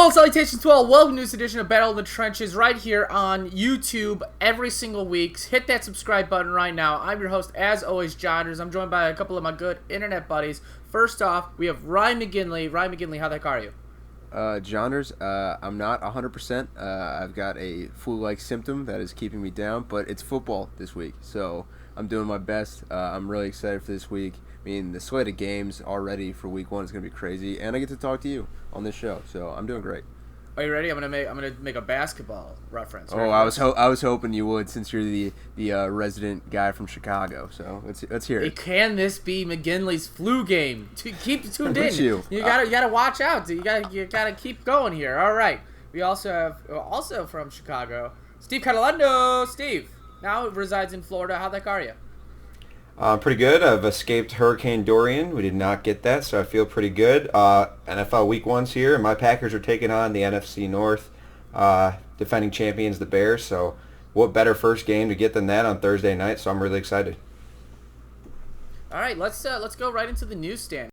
Hello and salutations to all. Welcome to this edition of Battle in the Trenches right here on YouTube every single week. Hit that subscribe button right now. I'm your host, as always, Jonders. I'm joined by a couple of my good internet buddies. First off, we have Ryan McGinley. Ryan McGinley, how the heck are you? Jonders, I'm not 100%. I've got a flu-like symptom that is keeping me down, but it's football this week, so I'm doing my best. I'm really excited for this week. I mean, the slate of games already for week one is going to be crazy, and I get to talk to you on this show, so I'm doing great. Are you ready? I'm gonna make a basketball reference. Right? I was hoping you would, since you're the resident guy from Chicago. So let's hear it. Can this be McGinley's flu game? Keep tuned in. You gotta watch out. You gotta keep going here. All right. We also have from Chicago, Steve Catalando. Steve now resides in Florida. How the heck are you? Pretty good. I've escaped Hurricane Dorian. We did not get that, so I feel pretty good. NFL Week 1's here, and my Packers are taking on the NFC North defending champions, the Bears. So what better first game to get than that on Thursday night, so I'm really excited. All right, let's go right into the newsstand.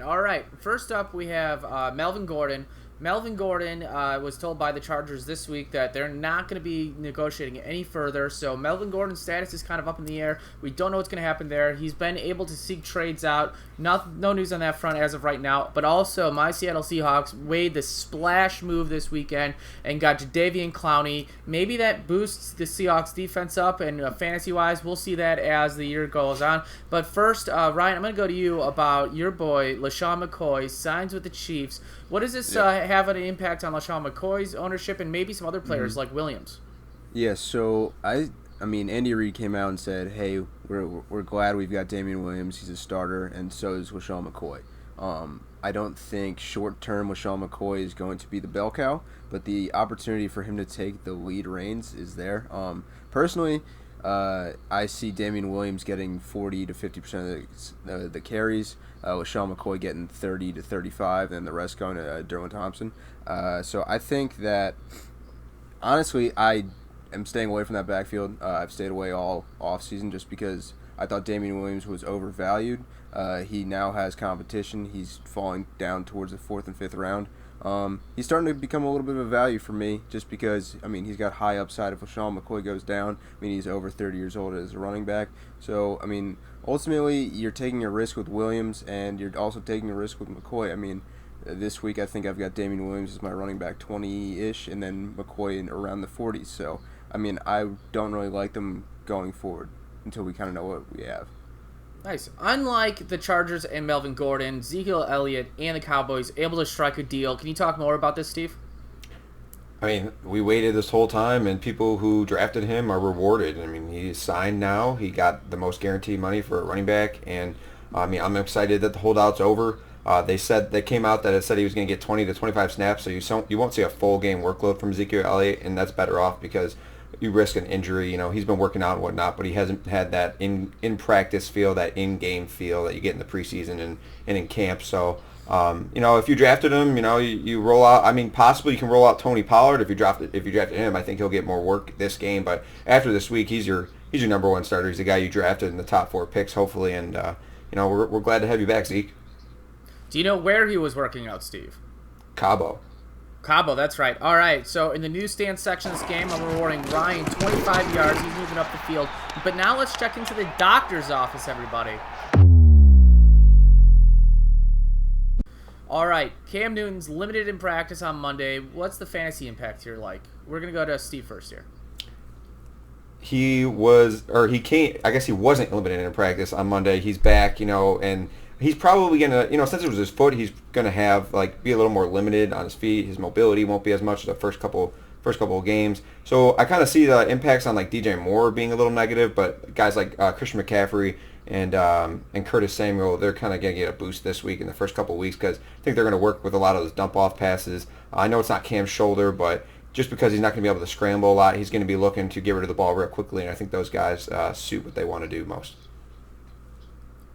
All right, first up we have Melvin Gordon. Melvin Gordon was told by the Chargers this week that they're not going to be negotiating any further. So Melvin Gordon's status is kind of up in the air. We don't know what's going to happen there. He's been able to seek trades out. No news on that front as of right now. But also, my Seattle Seahawks made the splash move this weekend and got Jadeveon Clowney. Maybe that boosts the Seahawks defense up, and fantasy-wise, we'll see that as the year goes on. But first, Ryan, I'm going to go to you about your boy, LaShawn McCoy, signs with the Chiefs. What does this have an impact on LaShawn McCoy's ownership and maybe some other players like Williams? Yeah, so I mean, Andy Reid came out and said, hey, we're glad we've got Damian Williams. He's a starter, and so is LaShawn McCoy. I don't think short-term LaShawn McCoy is going to be the bell cow, but the opportunity for him to take the lead reins is there. Personally, I see Damian Williams getting 40 to 50% of the carries, LaShawn McCoy getting 30 to 35, and the rest going to Derwin Thompson. So I think that, honestly, I am staying away from that backfield. I've stayed away all offseason just because I thought Damian Williams was overvalued. He now has competition. He's falling down towards the 4th and 5th round. He's starting to become a little bit of a value for me just because, I mean, he's got high upside if LaShawn McCoy goes down. I mean, he's over 30 years old as a running back. So, I mean, ultimately, you're taking a risk with Williams, and you're also taking a risk with McCoy. I mean, this week I think I've got Damian Williams as my running back 20-ish, and then McCoy in around the 40s. So, I mean, I don't really like them going forward until we kind of know what we have. Nice. Unlike the Chargers and Melvin Gordon, Ezekiel Elliott and the Cowboys able to strike a deal. Can you talk more about this, Steve? I mean, we waited this whole time, and people who drafted him are rewarded. I mean, he's signed now. He got the most guaranteed money for a running back, and I mean, I'm excited that the holdout's over. They came out that it said he was going to get 20 to 25 snaps, so you won't see a full game workload from Ezekiel Elliott, and that's better off because you risk an injury. You know, he's been working out and whatnot, but he hasn't had that in practice feel, that in game feel that you get in the preseason and in camp. So, you know, if you drafted him, you know, you roll out. I mean, possibly you can roll out Tony Pollard if you drafted him. I think he'll get more work this game. But after this week, he's your number one starter. He's the guy you drafted in the top 4 picks, hopefully. And you know, we're glad to have you back, Zeke. Do you know where he was working out, Steve? Cabo, that's right. All right, so in the newsstand section of this game, I'm rewarding Ryan 25 yards. He's moving up the field. But now let's check into the doctor's office, everybody. All right, Cam Newton's limited in practice on Monday. What's the fantasy impact here like? We're going to go to Steve first here. He came. I guess he wasn't limited in practice on Monday. He's back, you know, and he's probably gonna, you know, since it was his foot, he's gonna have be a little more limited on his feet. His mobility won't be as much as the first couple of games. So I kind of see the impacts on DJ Moore being a little negative, but guys like Christian McCaffrey and Curtis Samuel, they're kind of gonna get a boost this week in the first couple of weeks because I think they're gonna work with a lot of those dump off passes. I know it's not Cam's shoulder, but just because he's not going to be able to scramble a lot, he's going to be looking to get rid of the ball real quickly, and I think those guys suit what they want to do most.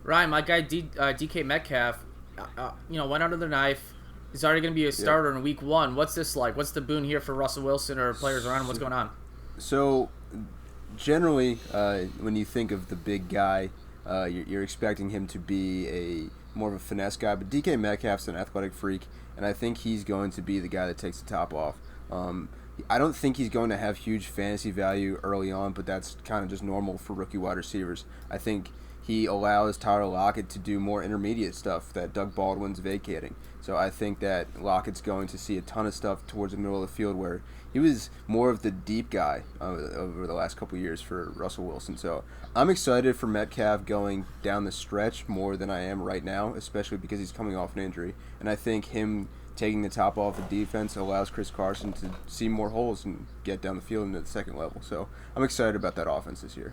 Ryan, my guy DK Metcalf, went under the knife. He's already going to be a starter in week 1. What's this like? What's the boon here for Russell Wilson or players around him? What's going on? So, generally, when you think of the big guy, you're expecting him to be a more of a finesse guy, but DK Metcalf's an athletic freak, and I think he's going to be the guy that takes the top off. I don't think he's going to have huge fantasy value early on, but that's kind of just normal for rookie wide receivers. I think he allows Tyler Lockett to do more intermediate stuff that Doug Baldwin's vacating. So I think that Lockett's going to see a ton of stuff towards the middle of the field where he was more of the deep guy over the last couple of years for Russell Wilson. So I'm excited for Metcalf going down the stretch more than I am right now, especially because he's coming off an injury. And I think him taking the top off the defense allows Chris Carson to see more holes and get down the field into the second level. So I'm excited about that offense this year.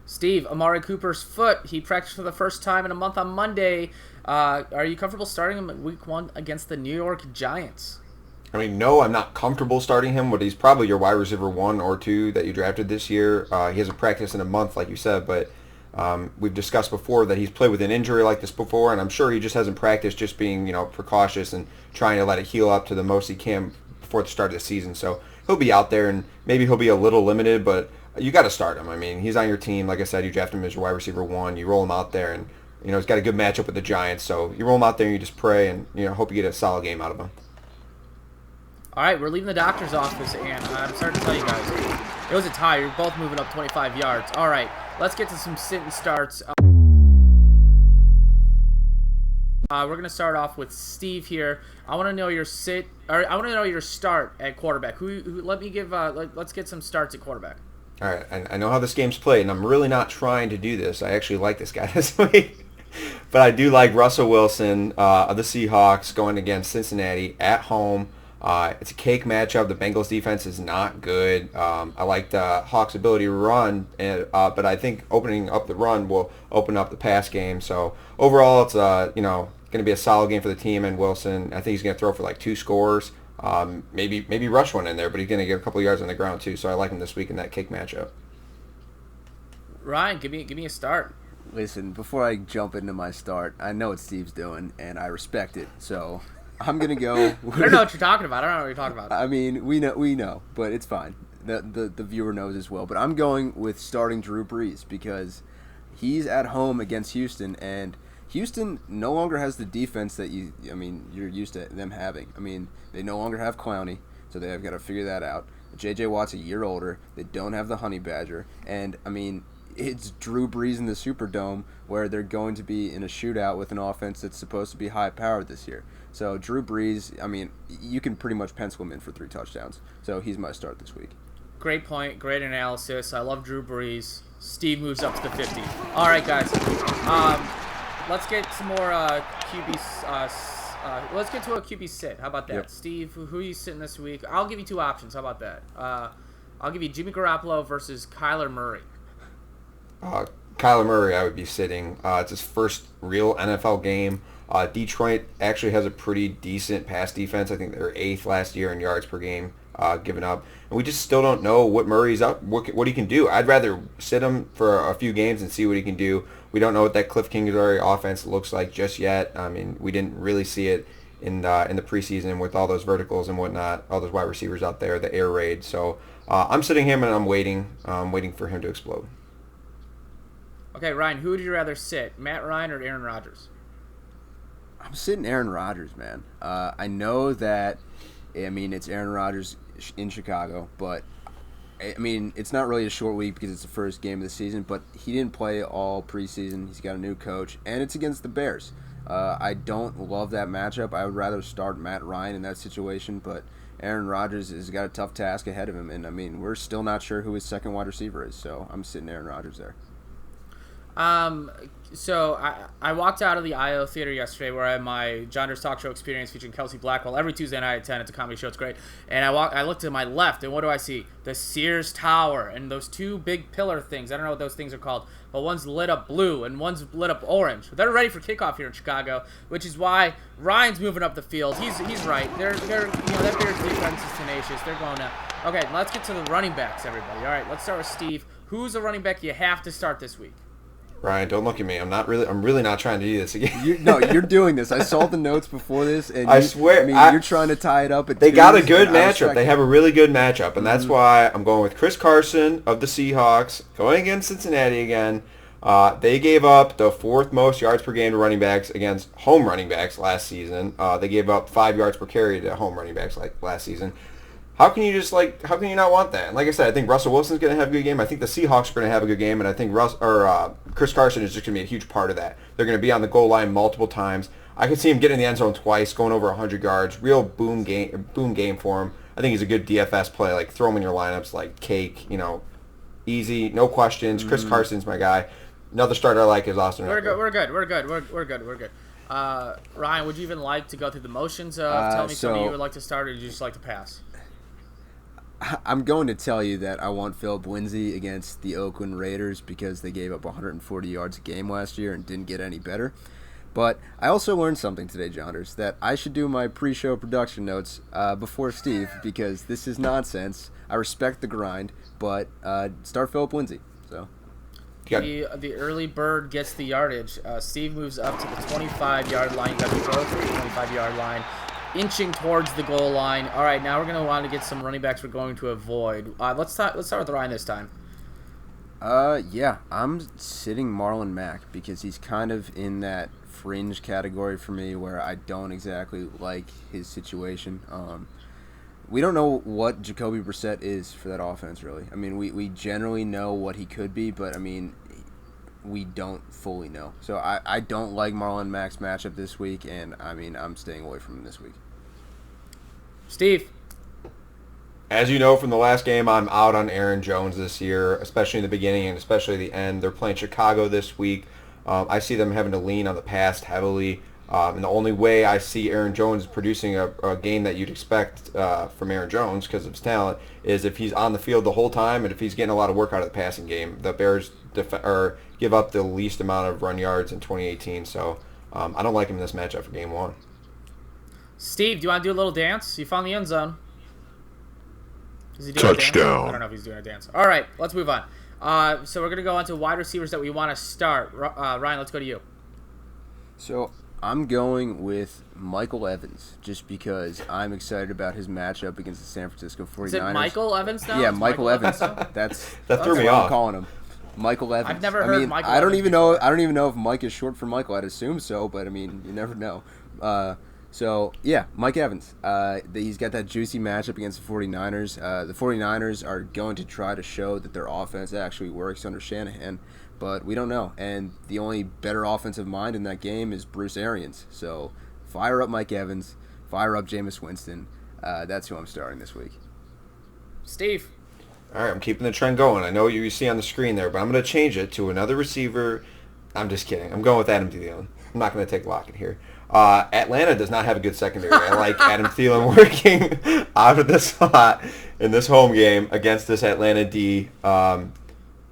Steve, Amari Cooper's foot. He practiced for the first time in a month on Monday. Are you comfortable starting him in Week 1 against the New York Giants? I mean, no, I'm not comfortable starting him, but he's probably your wide receiver 1 or 2 that you drafted this year. He hasn't practiced in a month, like you said, but we've discussed before that he's played with an injury like this before, and I'm sure he just hasn't practiced, just being precautious and trying to let it heal up to the most he can before the start of the season. So he'll be out there, and maybe he'll be a little limited, but you got to start him. I mean, he's on your team. Like I said, you draft him as your wide receiver 1. You roll him out there, and he's got a good matchup with the Giants. So you roll him out there, and you just pray, and hope you get a solid game out of him. All right, we're leaving the doctor's office, and I'm sorry to tell you guys, it was a tie. You're both moving up 25 yards. All right, let's get to some sit and starts. We're gonna start off with Steve here. I want to know your start at quarterback. Let's get some starts at quarterback. All right, I know how this game's played, and I'm really not trying to do this. I actually like this guy this week. But I do like Russell Wilson of the Seahawks going against Cincinnati at home. It's a cake matchup. The Bengals defense is not good. I like the Hawks' ability to run, but I think opening up the run will open up the pass game. So overall, it's going to be a solid game for the team and Wilson. I think he's going to throw for like 2 scores. Maybe rush one in there, but he's going to get a couple yards on the ground too. So I like him this week in that cake matchup. Ryan, give me a start. Listen, before I jump into my start, I know what Steve's doing, and I respect it. So I'm gonna go. I don't know what you're talking about. I mean, we know, but it's fine. The viewer knows as well. But I'm going with starting Drew Brees because he's at home against Houston, and Houston no longer has the defense that you're used to them having. I mean, they no longer have Clowney, so they've got to figure that out. J.J. Watt's a year older. They don't have the Honey Badger, and I mean, it's Drew Brees in the Superdome where they're going to be in a shootout with an offense that's supposed to be high-powered this year. So Drew Brees, I mean, you can pretty much pencil him in for 3 touchdowns. So he's my start this week. Great point. Great analysis. I love Drew Brees. Steve moves up to the 50. All right, guys. Let's get some more QBs. Let's get to a QB sit. How about that? Yep. Steve, who are you sitting this week? I'll give you 2 options. How about that? I'll give you Jimmy Garoppolo versus Kyler Murray. Kyler Murray, I would be sitting. It's his first real NFL game. Detroit actually has a pretty decent pass defense. I think they were 8th last year in yards per game given up. And we just still don't know what Murray's up, what he can do. I'd rather sit him for a few games and see what he can do. We don't know what that Cliff Kingsbury offense looks like just yet. I mean, we didn't really see it in the preseason with all those verticals and whatnot, all those wide receivers out there, the air raid. So I'm sitting him and I'm waiting for him to explode. Okay, Ryan, who would you rather sit, Matt Ryan or Aaron Rodgers? I'm sitting Aaron Rodgers, man. I know that, it's Aaron Rodgers in Chicago, but, it's not really a short week because it's the first game of the season, but he didn't play all preseason. He's got a new coach, and it's against the Bears. I don't love that matchup. I would rather start Matt Ryan in that situation, but Aaron Rodgers has got a tough task ahead of him, and, we're still not sure who his second wide receiver is, so I'm sitting Aaron Rodgers there. So I walked out of the IO Theater yesterday where I had my Jonders talk show experience featuring Kelsey Blackwell every Tuesday night at 10. It's a comedy show. It's great. And I looked to my left, and what do I see? The Sears Tower and those 2 big pillar things. I don't know what those things are called, but one's lit up blue and one's lit up orange. They're ready for kickoff here in Chicago, which is why Ryan's moving up the field. He's right. They're that Bears defense is tenacious. They're going to. Okay, let's get to the running backs, everybody. All right, let's start with Steve. Who's a running back you have to start this week? Ryan, don't look at me. I'm really not trying to do this again. You're doing this. I saw the notes before this, and I swear, you're trying to tie it up. They got a good matchup. They have a really good matchup, and that's why I'm going with Chris Carson of the Seahawks going against Cincinnati again. They gave up the fourth most yards per game to running backs against home running backs last season. They gave up 5 yards per carry to home running backs like last season. How can you how can you not want that? And like I said, I think Russell Wilson's going to have a good game. I think the Seahawks are going to have a good game, and I think Chris Carson is just going to be a huge part of that. They're going to be on the goal line multiple times. I could see him getting in the end zone twice, going over 100 yards. Real boom game for him. I think he's a good DFS play. Like, throw him in your lineups like cake. Easy, no questions. Chris Carson's my guy. Another starter I like is Austin. We're good. Ryan, would you even like to go through the motions of telling me somebody you would like to start, or would you just like to pass? I'm going to tell you that I want Philip Lindsay against the Oakland Raiders because they gave up 140 yards a game last year and didn't get any better. But I also learned something today, Jonders, that I should do my pre-show production notes before Steve because this is nonsense. I respect the grind, but start Philip Lindsay. So the early bird gets the yardage. Steve moves up to the 25-yard line. You got to throw to the 25-yard line, inching towards the goal line. All right, now we're going to want to get some running backs we're going to avoid. Let's start with Ryan this time. Yeah, I'm sitting Marlon Mack because he's kind of in that fringe category for me where I don't exactly like his situation. We don't know what Jacoby Brissett is for that offense, really. I mean, we generally know what he could be, but, I mean, we don't fully know. So I don't like Marlon Mack's matchup this week, and, I mean, I'm staying away from him this week. Steve? As you know from the last game, I'm out on Aaron Jones this year, especially in the beginning and especially the end. They're playing Chicago this week. I see them having to lean on the pass heavily. And the only way I see Aaron Jones producing a game that you'd expect from Aaron Jones because of his talent is if he's on the field the whole time and if he's getting a lot of work out of the passing game. The Bears give up the least amount of run yards in 2018, so I don't like him in this matchup for game one. Steve, do you want to do a little dance? You found the end zone. Is he doing touchdown? I don't know if he's doing a dance. All right, let's move on. So we're going to go on to wide receivers that we want to start. Ryan, let's go to you. So I'm going with Michael Evans just because I'm excited about his matchup against the San Francisco 49ers. Is it Michael Evans now? Yeah, Michael Evans. That threw me what off. I'm calling him. Michael Evans. I've never heard Michael I don't Evans even know. I don't even know if Mike is short for Michael. I'd assume so, but I mean, you never know. So, yeah, Mike Evans. He's got that juicy matchup against the 49ers. The 49ers are going to try to show that their offense actually works under Shanahan, but we don't know. And the only better offensive mind in that game is Bruce Arians. So, fire up Mike Evans. Fire up Jameis Winston. That's who I'm starting this week. Steve. All right, I'm keeping the trend going. I know what you see on the screen there, but I'm going to change it to another receiver. I'm just kidding. I'm going with Adam Thielen. I'm not going to take Lockett here. Atlanta does not have a good secondary. I like Adam Thielen working out of the slot in this home game against this Atlanta D. I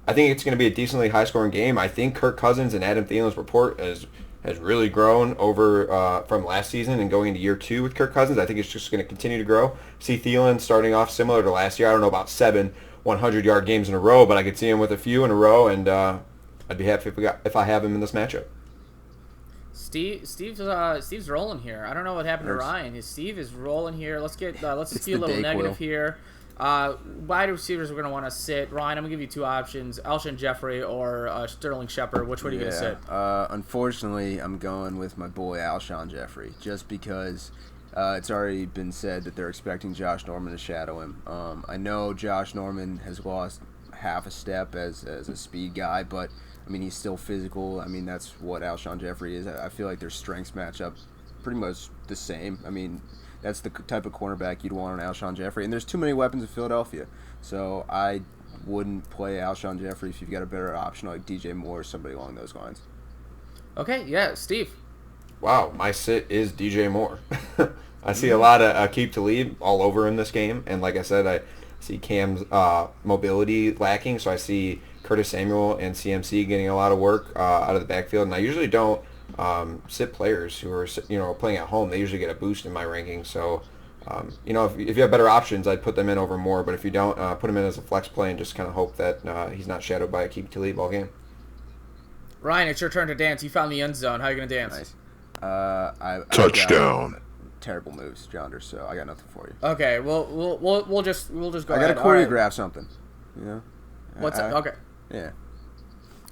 think it's going to be a decently high-scoring game. I think Kirk Cousins and Adam Thielen's report has really grown over from last season and going into year 2 with Kirk Cousins. I think it's just going to continue to grow. See Thielen starting off similar to last year. I don't know about 7 100-yard games in a row, but I could see him with a few in a row, and I'd be happy if I have him in this matchup. Steve's rolling here. I don't know what happened to Ryan. Steve is rolling here. Let's be a little negative here. Wide receivers we're going to want to sit. Ryan, I'm going to give you 2 options: Alshon Jeffrey or Sterling Shepard. Which one are you going to sit? Unfortunately, I'm going with my boy Alshon Jeffrey, just because it's already been said that they're expecting Josh Norman to shadow him. I know Josh Norman has lost half a step as a speed guy, but I mean, he's still physical. I mean, that's what Alshon Jeffrey is. I feel like their strengths match up pretty much the same. I mean, that's the type of cornerback you'd want on Alshon Jeffrey. And there's too many weapons in Philadelphia. So I wouldn't play Alshon Jeffrey if you've got a better option like DJ Moore or somebody along those lines. Okay, yeah, Steve. Wow, my sit is DJ Moore. I see a lot of Aqib Talib all over in this game. And like I said, I see Cam's mobility lacking, so I see Curtis Samuel and CMC getting a lot of work out of the backfield, and I usually don't sit players who are playing at home. They usually get a boost in my ranking. So if you have better options, I'd put them in over more. But if you don't, put them in as a flex play and just kind of hope that he's not shadowed by Aqib Talib all game. Ryan, it's your turn to dance. You found the end zone. How are you gonna dance? Nice. Touchdown. Terrible moves, Jonders. So I got nothing for you. Okay, we'll just go. I got to choreograph something. You know. What's that? Okay. Yeah.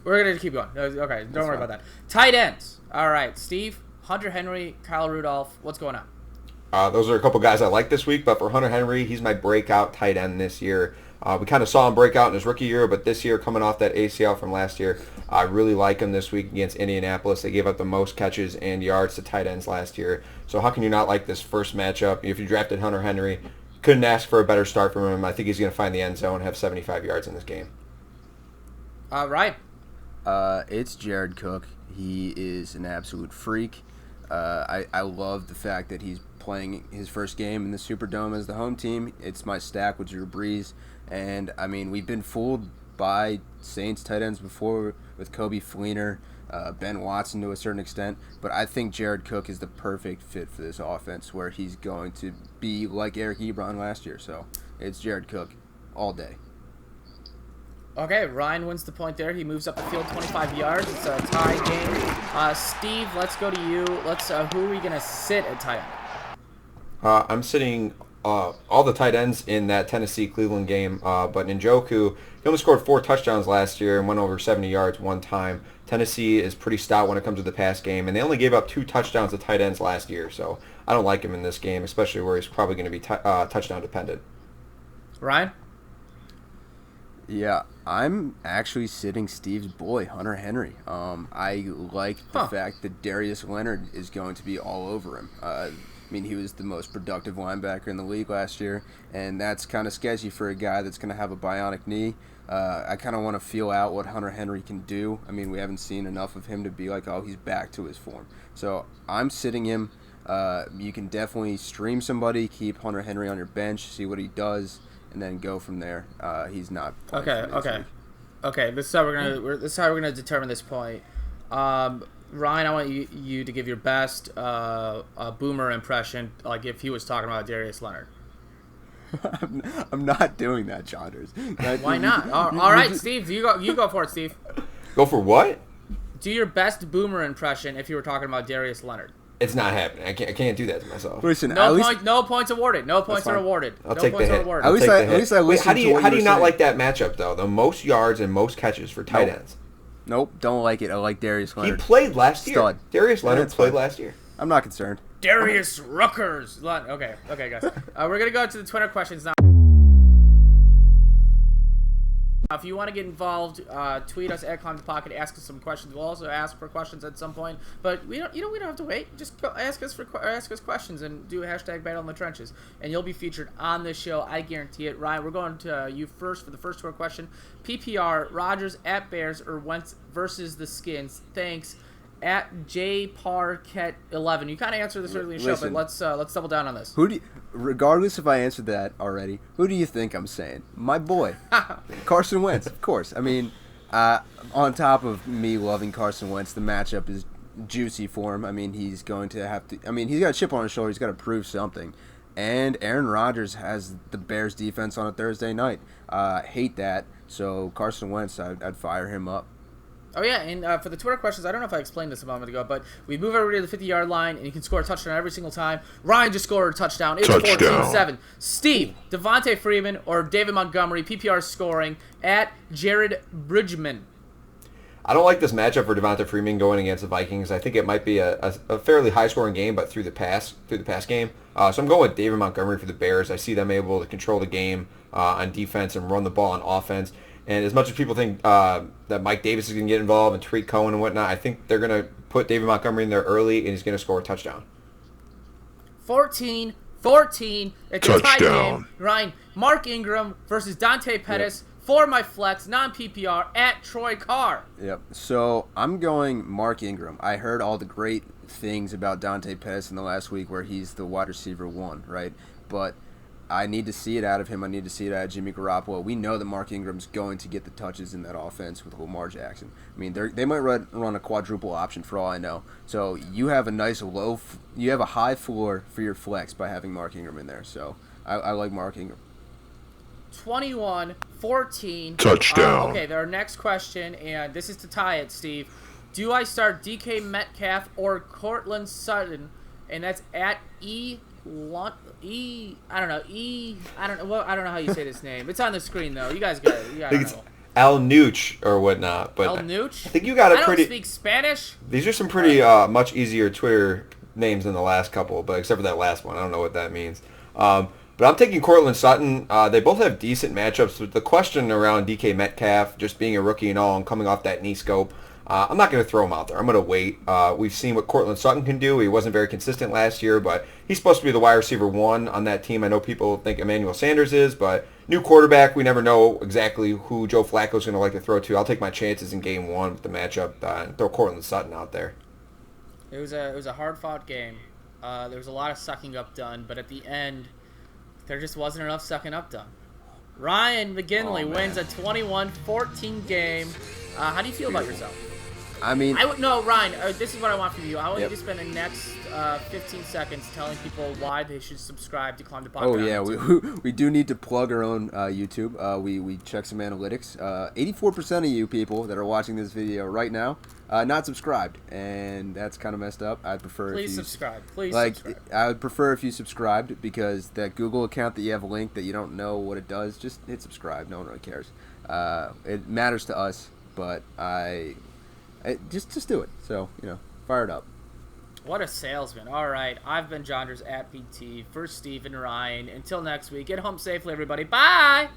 We're going to keep going. Okay, don't worry fine. about that. Tight ends. All right, Steve, Hunter Henry, Kyle Rudolph. What's going on? Those are a couple guys I like this week, but for Hunter Henry, he's my breakout tight end this year. We kind of saw him break out in his rookie year, but this year, coming off that ACL from last year, I really like him this week against Indianapolis. They gave up the most catches and yards to tight ends last year. So how can you not like this first matchup? If you drafted Hunter Henry, couldn't ask for a better start from him. I think he's going to find the end zone and have 75 yards in this game. Ryan. It's Jared Cook. He is an absolute freak. I love the fact that he's playing his first game in the Superdome as the home team. It's my stack with Drew Brees. And, I mean, we've been fooled by Saints tight ends before with Kobe Fleener, Ben Watson to a certain extent. But I think Jared Cook is the perfect fit for this offense where he's going to be like Eric Ebron last year. So it's Jared Cook all day. Okay, Ryan wins the point there. He moves up the field 25 yards. It's a tie game. Steve, let's go to you. Who are we going to sit at tight end? I'm sitting all the tight ends in that Tennessee-Cleveland game, but Njoku, he only scored 4 touchdowns last year and went over 70 yards one time. Tennessee is pretty stout when it comes to the pass game, and they only gave up 2 touchdowns to tight ends last year, so I don't like him in this game, especially where he's probably going to be touchdown dependent. Ryan? Yeah, I'm actually sitting Steve's boy, Hunter Henry. I like the fact that Darius Leonard is going to be all over him. I mean, he was the most productive linebacker in the league last year, and that's kind of sketchy for a guy that's going to have a bionic knee. I kind of want to feel out what Hunter Henry can do. I mean, we haven't seen enough of him to be like, oh, he's back to his form. So I'm sitting him. You can definitely stream somebody, keep Hunter Henry on your bench, see what he does, and then go from there. He's not. Okay. This is how we're gonna determine this point. Ryan, I want you to give your best boomer impression, like if he was talking about Darius Leonard. I'm not doing that, Jonders. Why not? All right, Steve, you go for it, Steve. Go for what? Do your best boomer impression if you were talking about Darius Leonard. It's not happening. I can't do that to myself. Listen, no points awarded. No points are awarded. I'll take the hit. At least I listened. Wait, how do you not saying. Like that matchup though? The most yards and most catches for tight ends. Nope, don't like it. I like Darius Leonard. He played last year. Stud. Darius Leonard played last year. I'm not concerned. Darius Ruckers. Okay, guys. We're gonna go to the Twitter questions now. If you want to get involved, tweet us at Climb the Pocket. Ask us some questions. We'll also ask for questions at some point, but we don't have to wait. Just go ask us questions and do a hashtag Battle in the Trenches, and you'll be featured on this show. I guarantee it. Ryan, we're going to you first for the first Twitter question. PPR: Rodgers at Bears or Wentz versus the Skins? Thanks. At JParquette11. You kind of answered this earlier in the show, but let's double down on this. Regardless if I answered that already, who do you think I'm saying? My boy, Carson Wentz, of course. I mean, on top of me loving Carson Wentz, the matchup is juicy for him. I mean, he's going to have to. I mean, he's got a chip on his shoulder. He's got to prove something. And Aaron Rodgers has the Bears defense on a Thursday night. Hate that. So Carson Wentz, I'd fire him up. Oh, yeah, and for the Twitter questions, I don't know if I explained this a moment ago, but we move everybody to the 50-yard line, and you can score a touchdown every single time. Ryan just scored a touchdown. It's 14-7. Steve, Devontae Freeman, or David Montgomery, PPR scoring, at Jared Bridgman. I don't like this matchup for Devontae Freeman going against the Vikings. I think it might be a fairly high-scoring game, but through the pass game. So I'm going with David Montgomery for the Bears. I see them able to control the game on defense and run the ball on offense. And as much as people think that Mike Davis is going to get involved and Tariq Cohen and whatnot, I think they're going to put David Montgomery in there early, and he's going to score a touchdown. 14. It's a tie game. Ryan, Mark Ingram versus Dante Pettis for my flex, non-PPR, at Troy Carr. Yep. So I'm going Mark Ingram. I heard all the great things about Dante Pettis in the last week where he's the wide receiver 1, right? But I need to see it out of him. I need to see it out of Jimmy Garoppolo. We know that Mark Ingram's going to get the touches in that offense with Lamar Jackson. I mean, they might run a quadruple option for all I know. So you have you have a high floor for your flex by having Mark Ingram in there. So I like Mark Ingram. 21-14. Touchdown. Okay, our next question, and this is to tie it, Steve. Do I start DK Metcalf or Cortland Sutton? And that's at I don't know how you say this name. It's on the screen though. You guys got it. I El Nooch or whatnot. But El Nooch? I think you got I it don't pretty. speak Spanish. These are some pretty much easier Twitter names than the last couple, but except for that last one, I don't know what that means. But I'm taking Cortland Sutton. They both have decent matchups. But the question around DK Metcalf just being a rookie and all and coming off that knee scope, I'm not going to throw him out there. I'm going to wait. We've seen what Cortland Sutton can do. He wasn't very consistent last year, but he's supposed to be the wide receiver 1 on that team. I know people think Emmanuel Sanders is, but new quarterback, we never know exactly who Joe Flacco's going to like to throw to. I'll take my chances in game 1 with the matchup and throw Cortland Sutton out there. It was a hard-fought game. There was a lot of sucking up done, but at the end, there just wasn't enough sucking up done. Ryan McGinley wins a 21-14 game. How do you feel about yourself? I mean, No, Ryan, this is what I want from you. I want Yep. you to spend the next 15 seconds telling people why they should subscribe to Climb the Podcast. oh yeah, we do need to plug our own YouTube. We check some analytics. 84% of you people that are watching this video right now not subscribed, and that's kind of messed up. I'd prefer Please if you subscribe. Please like. subscribe. I would prefer if you subscribed, because that Google account that you have a link that you don't know what it does, just hit subscribe. No one really cares. It matters to us, but just do it. So, fire it up. What a salesman. All right. I've been Jonders at PT for Steve and Ryan. Until next week, get home safely, everybody. Bye!